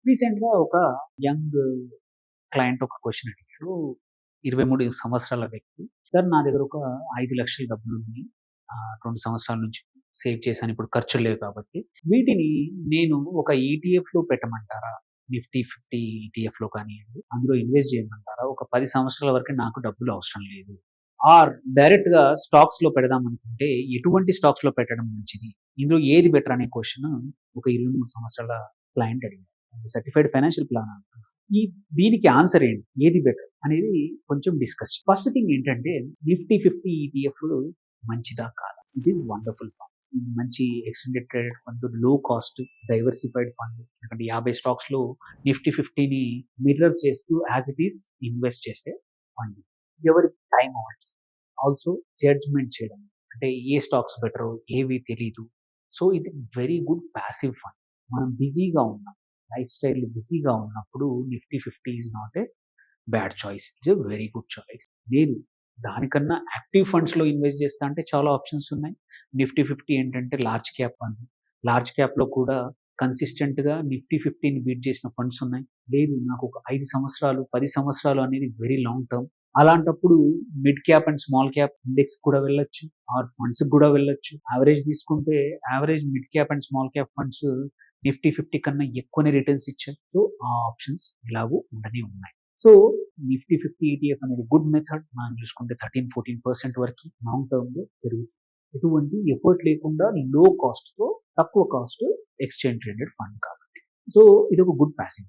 రీసెంట్‌గా ఒక young client ఒక క్వెషన్ అడిగాడు. 23 సంవత్సరాల వ్యక్తి. సార్ నా దగ్గర ఒక 5,00,000 డబ్బులున్నాయి. 2 సంవత్సరాల నుంచి సేవ్ చేశాను. ఇప్పుడు ఖర్చులు లేవు కాబట్టి. వీటిని నేను ఒక ఈటీఎఫ్‌లో పెట్టమంటారా? నిఫ్టీ 50 ఈటీఎఫ్‌లో కానియండి, అందులో ఇన్వెస్ట్ చేయమంటారా? ఒక 10 సంవత్సరాల వరకు నాకు డబ్బులు అవసరం లేదు. ఆర్ డైరెక్ట్‌గా స్టాక్స్‌లో పెడదాం అనుకుంటే ఎటువంటి స్టాక్స్‌లో పెట్టడం మంచిది? ఇందులో ఏది బెటర్ అనే క్వెషన్ ఒక 23 సంవత్సరాల క్లయింట్ అడిగారు. Certified financial planner. ఈ దీనికి ఆన్సర్ ఏంటి? ఏది బెటర్? అనేది కొంచెం డిస్కస్. ఫస్ట్ థింగ్ ఏంటంటే నిఫ్టీ 50 ఈటీఎఫ్ మంచిదా? కాదా? ఇది వండర్‌ఫుల్ ఫండ్. ఇది మంచి ఎక్స్టెండెడ్ ట్రేడెడ్ ఫండ్, లో కాస్ట్, డైవర్సిఫైడ్ ఫండ్. ఎందుకంటే 50 స్టాక్స్‌లో నిఫ్టీ 50ని మిర్రర్ చేస్తూ యాస్ ఇట్ ఈస్ ఇన్వెస్ట్ చేసే ఫండ్. ఎవరి టైమ్ అవ్వచ్చు. ఆల్సో జడ్జ్‌మెంట్ చేయడం. అంటే ఏ స్టాక్స్ బెటరో ఏవి తెలీదు. సో, ఇది వెరీ గుడ్ పాసివ్ ఫండ్. మనం బిజీగా ఉన్నాం. లైఫ్ స్టైల్ బిజీగా ఉన్నప్పుడు Nifty 50 is not a bad choice. It's a very good choice. లేదు దానికన్నా యాక్టివ్ ఫండ్స్‌లో ఇన్వెస్ట్ చేస్తా అంటే చాలా ఆప్షన్స్ ఉన్నాయి. నిఫ్టీ 50 ఏంటంటే లార్జ్ క్యాప్ ఫండ్. లార్జ్ క్యాప్‌లో కూడా కన్సిస్టెంట్‌గా నిఫ్టీ 50ని బీట్ చేసిన ఫండ్స్ ఉన్నాయి. లేదు నాకు ఒక 5 సంవత్సరాలు, 10 సంవత్సరాలు అనేది వెరీ లాంగ్ టర్మ్. అలాంటప్పుడు mid cap and small cap index కూడా వెళ్ళొచ్చు. ఆర్ ఫండ్స్‌కి కూడా వెళ్ళొచ్చు. యావరేజ్ తీసుకుంటే average mid cap and small cap funds Nifty 50 కన్నా ఎక్కువనే రిటర్న్స్ ఇచ్చాయి. సో, ఆ ఆప్షన్స్ ఎలాగో ఉండనే ఉన్నాయి. సో, నిఫ్టీ 50 ఈటీఎఫ్ అనేది గుడ్ మెథడ్. మనం చూసుకుంటే 13, 14% వరకి లాంగ్ టర్మ్‌లో పెరుగుతుంది. ఎటువంటి ఎఫర్ట్ లేకుండా లో కాస్ట్‌తో తక్కువ కాస్ట్ ఎక్స్‌చేంజ్ ట్రేడెడ్ ఫండ్ కాబట్టి. సో, ఇదొక గుడ్ పాసివ్.